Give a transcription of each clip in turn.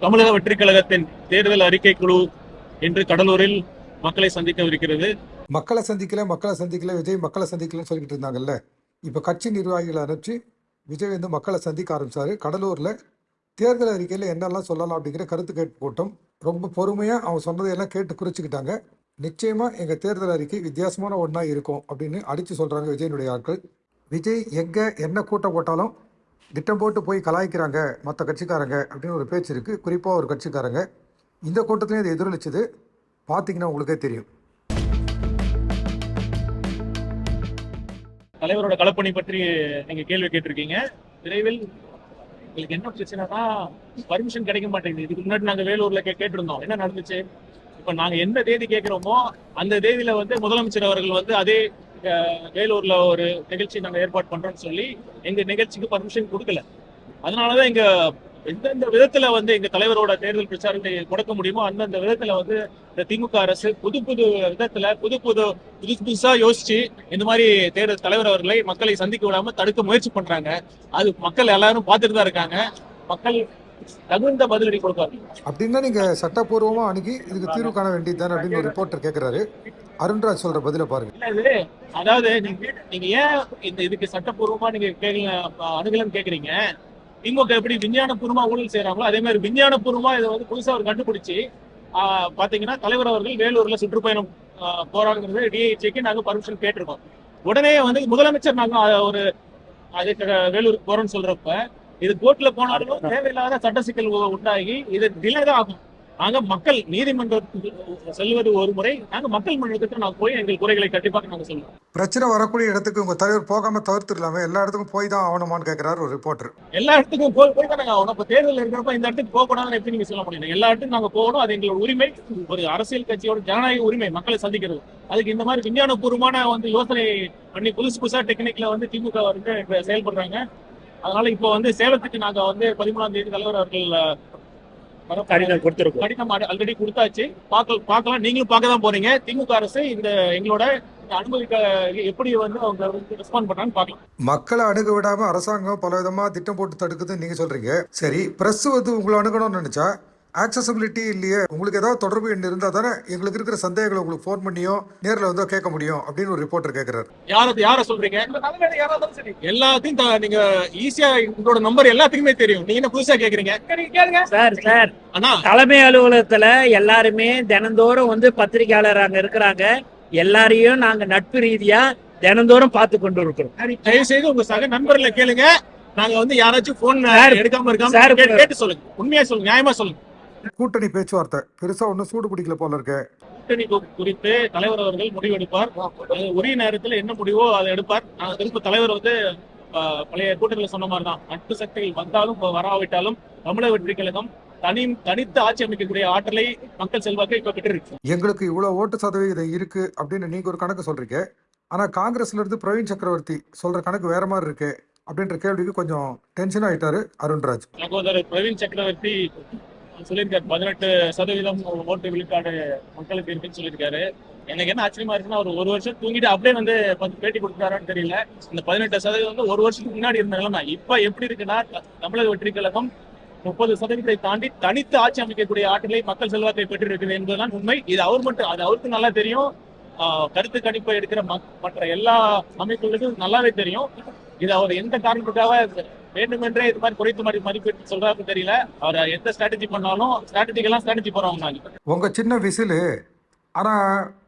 தமிழக வெற்றி கழகத்தின் தேர்தல் அறிக்கை குழு இன்று கடலூரில் மக்களை சந்திக்கவிருக்கிறது. மக்களை சந்திக்கல விஜய் மக்களை சந்திக்கலன்னு சொல்லிட்டு இருந்தாங்கல்ல. இப்ப கட்சி நிர்வாகிகளை அனுப்பிச்சு விஜய் வந்து மக்களை சந்திக்க ஆரம்பிச்சாரு. கடலூர்ல தேர்தல் அறிக்கையில என்னெல்லாம் சொல்லலாம் அப்படிங்கிற கருத்து கேட்பு கூட்டம். ரொம்ப பொறுமையா அவங்க சொன்னதையெல்லாம் கேட்டு குறிச்சுக்கிட்டாங்க. நிச்சயமா எங்க தேர்தல் அறிக்கை வித்தியாசமான ஒன்றா இருக்கும் அப்படின்னு அடிச்சு சொல்றாங்க விஜயனுடைய ஆட்கள். விஜய் எங்க என்ன கூட்டம் போட்டாலும் திட்டம் போட்டு போய் கலாய்க்கிறாங்க மற்ற கட்சிக்காரங்க அப்படின்னு ஒரு பேச்சு இருக்கு. குறிப்பாக ஒரு கட்சிக்காரங்க இந்த கூட்டத்திலையும் இது எதிரொலிச்சது. பார்த்தீங்கன்னா உங்களுக்கே தெரியும். தலைவரோட களப்பணி பற்றி நீங்க கேள்வி கேட்டிருக்கீங்க. விரைவில் எங்களுக்கு என்ன பிரச்சனைனா பர்மிஷன் கிடைக்க மாட்டேங்குது. இதுக்கு முன்னாடி நாங்க வேலூர்ல கேட்டிருந்தோம், என்ன நடந்துச்சு. இப்ப நாங்க எந்த தேதி கேட்கிறோமோ அந்த தேதியில வந்து முதலமைச்சர் அவர்கள் வந்து அதே வேலூர்ல ஒரு நிகழ்ச்சி நாங்க ஏற்பாடு பண்றோம்னு சொல்லி எங்க நிகழ்ச்சிக்கு பர்மிஷன் கொடுக்கல. அதனாலதான் எங்க எந்தெந்த விதத்துல வந்து எங்க தலைவரோட தேர்தல் பிரச்சாரத்தை கொடுக்க முடியுமோ அந்தந்த விதத்துல வந்து இந்த திமுக அரசு புது விதத்துல புதுசா யோசிச்சு இந்த மாதிரி தேர்தல் தலைவர் அவர்களை மக்களை சந்திக்க விடாம தடுக்க முயற்சி பண்றாங்க. அது மக்கள் எல்லாரும் பார்த்துட்டு தான் இருக்காங்க. மக்கள் தகுந்த பதிலடி கொடுப்பாரு. அப்படின்னா நீங்க சட்டப்பூர்வமா அணுகி இதுக்கு தீர்வு காண வேண்டியதுதானே அப்படின்னு ஒரு ரிப்போர்ட்டர் கேட்கிறாரு. அருண்ராஜ் சொல்ற பதில பாருங்க. அதாவது நீங்க ஏன் இதுக்கு சட்டப்பூர்வமா நீங்க அணுகலன்னு கேக்குறீங்க. திமுக எப்படி விஞ்ஞானபூர்வமா ஊழல் செய்யறாங்களோ அதே மாதிரி விஞ்ஞானபூர்வமா இதை வந்து புதுசா அவர் கண்டுபிடிச்சு பாத்தீங்கன்னா தலைவர் அவர்கள் வேலூர்ல சுற்றுப்பயணம் போறாங்கிறது டிஐசிக்கு நாங்க பர்மிஷன் கேட்டிருக்கோம். உடனே வந்து முதலமைச்சர் நாங்க ஒரு அதுக்கு வேலூருக்கு போறோம்னு சொல்றப்ப இது கோர்ட்ல போனாலும் தேவையில்லாத சட்ட சிக்கல் உண்டாகி இது டிலே தான் ஆகும். நாங்க மக்கள் நீதிமன்றத்துக்கு செல்வது ஒரு முறை, நாங்க மக்கள் மன்றத்துக்கு நாங்க போய் எங்கள் குறைகளை கண்டிப்பாக நாங்க சொல்லுவோம். பிரச்சனை வரக்கூடிய இடத்துக்கு உங்க தலைவர் போகாம தவிர்த்துடலாமே, எல்லா இடத்துக்கும் போய் தான் ஆகணுமான்னு கேட்கிறாரு ஒரு ரிப்போர்ட்டர். எல்லா இடத்துக்கும் போய் தான் நாங்க ஆகணும். இப்ப தேர்தல் இருக்கிறப்ப இந்த இடத்துக்கு போக கூடாதுன்னு எப்படி நீங்க சொல்ல முடியும்? எல்லா இடத்துக்கும் நாங்க போகணும். அது எங்களோட உரிமை. ஒரு அரசியல் கட்சியோட ஜனநாயக உரிமை மக்களை சந்திக்கிறது. அதுக்கு இந்த மாதிரி விஞ்ஞானபூர்வமான வந்து யோசனை பண்ணி புதுசா டெக்னிக்ல வந்து திமுக வந்து செயல்படுறாங்க. அதனால இப்போ வந்து சேலத்துக்கு நாங்க வந்து 13ஆம் தேதி தலைவர் அவர்கள் கடிதம் ஆல்ரெடி கொடுத்தாச்சு. பார்க்கலாம். நீங்களும் பார்க்க தான் போறீங்க. திமுக அரசு இந்த எங்களோட அனுமதிக்க எப்படி வந்து அவங்க ரெஸ்பாண்ட் பண்றாங்கன்னு பார்க்கலாம். மக்களை அணுக விடாம அரசாங்கம் பல விதமா திட்டம் போட்டு தடுக்குதுன்னு நீங்க சொல்றீங்க. சரி, பிரஸ் வந்து உங்களை அணுகணும்னு நினைச்சா ஆக்சசிபிலிட்டி இல்லையே. உங்களுக்கு ஏதாவது தொடர்பு எண் இருந்தா தானே எங்களுக்கு இருக்கிற சந்தேகங்களை உங்களுக்கு போன் பண்ணியோ நேரில் வந்து கேட்க முடியும் அப்படின்னு ஒரு ரிப்போர்ட்டர் கேட்கிறாரு. யார சொல்றீங்க? எல்லாத்தையும் நீங்க ஈஸியா உங்களோட நம்பர் எல்லாத்துக்குமே தெரியும். நீங்க என்ன புதுசா கேக்குறீங்க? சார் தலைமை அலுவலகத்துல எல்லாருமே தினந்தோறும் வந்து பத்திரிகையாளர் அங்க இருக்கிறாங்க. எல்லாரையும் நாங்க நட்பு ரீதியா தினந்தோறும் பார்த்து கொண்டு இருக்கிறோம். தயவு செய்து உங்க சக நண்பர்ல கேளுங்க. நாங்க வந்து யாராச்சும் போன் எடுக்காம இருக்காம கேட்டு சொல்லுங்க. உண்மையா சொல்லுங்க, நியாயமா சொல்லுங்க. கூட்டணி பேச்சுவார்த்தை பெருசா ஒன்னும் சூடு பிடிக்கல போல இருக்கு. கூட்டணி குறித்து தலைவர் அவர்கள் முடிவு எடுப்பார். உரிய நேரத்தில் என்ன முடிவோ அதை எடுப்பார். திரும்ப தலைவர் வந்து பழைய கூட்டணியில சொன்ன மாதிரிதான், நட்பு சக்திகள் வந்தாலும் வராவிட்டாலும் தமிழக வெற்றி கழகம் தனித்து ஆட்சி அமைக்கக்கூடிய ஆற்றலை மக்கள் செல்வாக்கு இப்ப பெற்று இருக்கு. எங்களுக்கு இவ்வளவு ஓட்டு சதவீதம் இருக்கு அப்படின்னு நீங்க ஒரு கணக்கு சொல்றீங்க. ஆனா காங்கிரஸ்ல இருந்து பிரவீன் சக்கரவர்த்தி சொல்ற கணக்கு வேற மாதிரி இருக்கு அப்படின்ற கேள்விக்கு கொஞ்சம் டென்ஷன் ஆயிட்டாரு அருண்ராஜ். பிரவீன் சக்கரவர்த்தி சொல்லியிருக்காரு 18% ஓட்டு விழுக்காடு மக்களுக்கு இருக்குன்னு சொல்லியிருக்காரு. எனக்கு என்ன ஆச்சரியமா இருக்குன்னா ஒரு வருஷம் தூங்கிட்டு அப்படியே வந்து பேட்டி கொடுக்குறாரான்னு தெரியல. இந்த 18% வந்து ஒரு வருஷத்துக்கு முன்னாடி இருந்த நிலைமை இப்ப எப்படி இருக்குன்னா தமிழக வெற்றி கழகம் 30% தாண்டி தனித்து ஆட்சி அமைக்கக்கூடிய ஆற்றலை மக்கள் செல்வாக்கை பெற்று இருக்குது என்பதுதான் உண்மை. இது அவருக்கு நல்லா தெரியும். கருத்து கணிப்பை எடுக்கிற மற்ற எல்லா அமைப்புகளுக்கும் நல்லாவே தெரியும். இது அவர் எந்த காரணத்துக்காக வேண்டுமென்றே இது மாதிரி குறைத்து மதிப்பீட்டு சொல்றாருன்னு தெரியல. அவர் எந்த ஸ்ட்ராட்டஜி பண்ணாலும் ஸ்ட்ராட்டஜி போறவங்க. உங்க சின்ன விசிலு ஆனா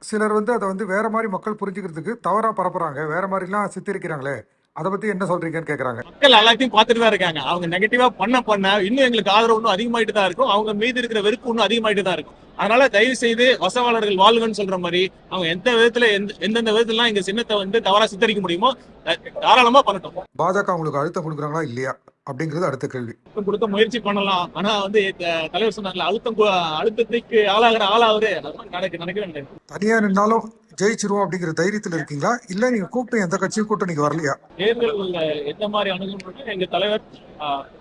சிலர் வந்து அதை வந்து வேற மாதிரி மக்கள் புரிஞ்சுக்கிறதுக்கு தவறா பரப்புறாங்க, வேற மாதிரி எல்லாம் சித்தரிக்கிறாங்களே, அதை பத்தி என்ன சொல்றீங்கன்னு கேக்குறாங்க. மக்கள் எல்லாத்தையும் பார்த்துட்டு தான் இருக்காங்க. அவங்க நெகட்டிவா பண்ண இன்னும் எங்களுக்கு ஆதரவு இன்னும் அதிகமாயிட்டு தான் இருக்கும். அவங்க மீது இருக்கிற வெறுப்பு இன்னும் அதிகமாயிட்டு தான் இருக்கும். அதனால தயவு செய்து வசவாளர்கள் வாழ்வுன்னு சொல்ற மாதிரி அவங்க எந்த விதத்துல எந்தெந்த விதத்துல எங்க சின்னத்தை வந்து தவறா சித்தரிக்க முடியுமோ தாராளமா பண்ணட்டும். பாஜக உங்களுக்கு அழுத்தம் கொடுக்குறாங்களா இல்லையா அப்படிங்கிறது அடுத்த கேள்வி. கொடுக்க முயற்சி பண்ணலாம். ஆனா வந்து தலைவர் சொன்னாங்கல்ல, அழுத்தத்துக்கு ஆளாவது நடக்கவே. தனியா நின்னாலும் ஜெயிச்சிருவோம் அப்படிங்கிற தைரியத்துல இருக்கீங்களா, இல்ல நீங்க கூப்பிட்டு எந்த கட்சியும் கூட்டணிக்கு வரலையா? தேர்தல் எந்த மாதிரி அணுகுமுறை எங்க தலைவர்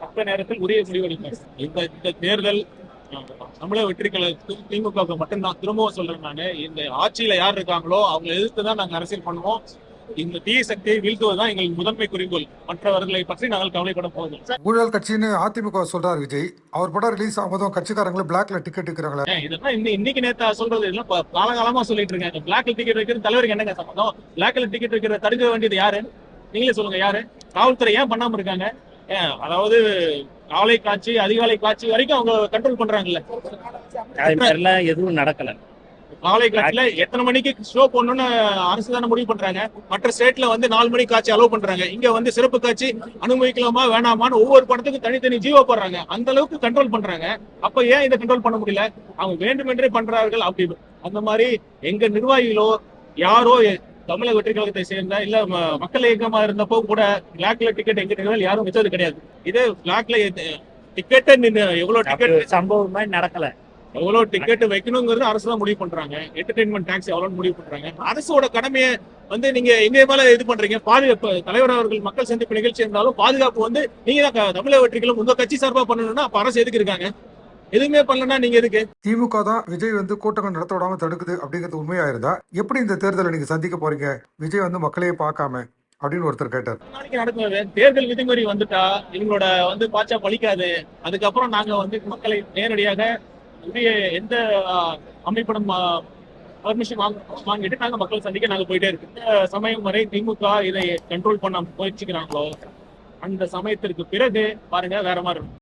தக்க நேரத்தில் உரிய முடிவெடுப்பார். இந்த தேர்தல் தமிழக வெற்றி கழகத்துக்கு திமுக மட்டும்தான். திரும்பவும் சொல்றேன், நானு இந்த ஆட்சியில யார் இருக்காங்களோ அவங்க எதிர்த்து தான் நாங்க அரசியல் பண்ணுவோம். இந்த தீய சக்தியை வீழ்த்துவதுதான் எங்கள் முதன்மை குறிக்கோள். மற்றவர்களை பற்றி நாங்கள் கவலைப்பட போவதில்லை. ஊழல் கட்சின்னு அதிமுக சொல்றாரு விஜய். அவர் படம் ரிலீஸ் ஆகும்போதும் கட்சிக்காரங்களும் பிளாக்ல டிக்கெட் விற்கிறாங்களே. இதெல்லாம் இன்னைக்கு நேத்தா சொல்றது இதெல்லாம் காலகாலமா சொல்லிட்டு இருக்காங்க. பிளாக்ல டிக்கெட் வைக்கிறது தலைவருக்கு என்னங்க சம்பந்தம்? பிளாக்ல டிக்கெட் வைக்கிற தடுக்க வேண்டியது யாரு? நீங்களே சொல்லுங்க யாரு? காவல்துறை ஏன் பண்ணாம இருக்காங்க? அதாவது காலை காட்சி அதிகாலை காட்சி வரைக்கும் அவங்க கண்ட்ரோல் பண்றாங்கல்ல. அது மாதிரிலாம் எதுவும் நடக்கல. காலை காட்சியில எத்தனை மணிக்கு ஷோ போடணும்னு அரசு தானே முடிவு பண்றாங்க. மற்ற ஸ்டேட்ல வந்து 4 மணிக்கு காட்சி அலோவ் பண்றாங்க. இங்க வந்து சிறப்பு காட்சி அனுமதிக்கலாமா வேணாமான்னு ஒவ்வொரு படத்துக்கும் தனித்தனி ஜீவோ போடுறாங்க. அந்த அளவுக்கு கண்ட்ரோல் பண்றாங்க. அப்ப ஏன் இதை கண்ட்ரோல் பண்ண முடியல? அவங்க வேண்டுமென்றே பண்றார்கள். அப்படி அந்த மாதிரி எங்க நிர்வாகிகளோ யாரோ தமிழக வெற்றி கழகத்தை சேர்ந்த இல்ல மக்கள் இயக்கமா இருந்தப்போ கூட பிளாக்ல டிக்கெட் எங்க நிர்வாகிகள் யாரும் வச்சது கிடையாது. இதே பிளாக்ல டிக்கெட் எவ்வளவு டிக்கெட் சம்பவமே நடக்கல. எவ்வளவு டிக்கெட் வைக்கணுங்கிறது அரசு தான் முடிவு பண்றாங்க. என்டர்டைன்மெண்ட் டாக்ஸ் எவ்வளவு முடிவு பண்றாங்க. அரசோட கடமையை வந்து நீங்க எங்க மேல இது பண்றீங்க. பாதுகாப்பு தலைவர் அவர்கள் மக்கள் சந்திப்பு நிகழ்ச்சி இருந்தாலும் பாதுகாப்பு வந்து நீங்க தான் தமிழக வெற்றிகளும் உங்க கட்சி சார்பா பண்ணணும்னா அப்ப அரசு எதுக்கு இருக்காங்க? எதுவுமே பண்ணலன்னா நீங்க எதுக்கு? திமுக தான் விஜய் வந்து கூட்டங்கள் நடத்த விடாம தடுக்குது அப்படிங்கிறது உண்மையா இருந்தா எப்படி இந்த தேர்தலை நீங்க சந்திக்க போறீங்க? விஜய் வந்து மக்களையே பார்க்காம அப்படின்னு ஒருத்தர் கேட்டார். நாளைக்கு நடக்குது தேர்தல் விதிமுறை வந்துட்டா இவங்களோட வந்து பாச்சா பழிக்காது. அதுக்கப்புறம் நாங்க வந்து மக்களை நேரடியாக எந்த அமைப்பிடம் பர்மிஷன் வாங்கிட்டு நாங்க மக்கள் சந்திக்க நாங்க போயிட்டே இருக்கோம். இந்த சமயம் வரை திமுக இதை கண்ட்ரோல் பண்ண முயற்சிக்கிறாங்களோ அந்த சமயத்திற்கு பிறகு பாருங்க வேற மாதிரி இருக்கும்.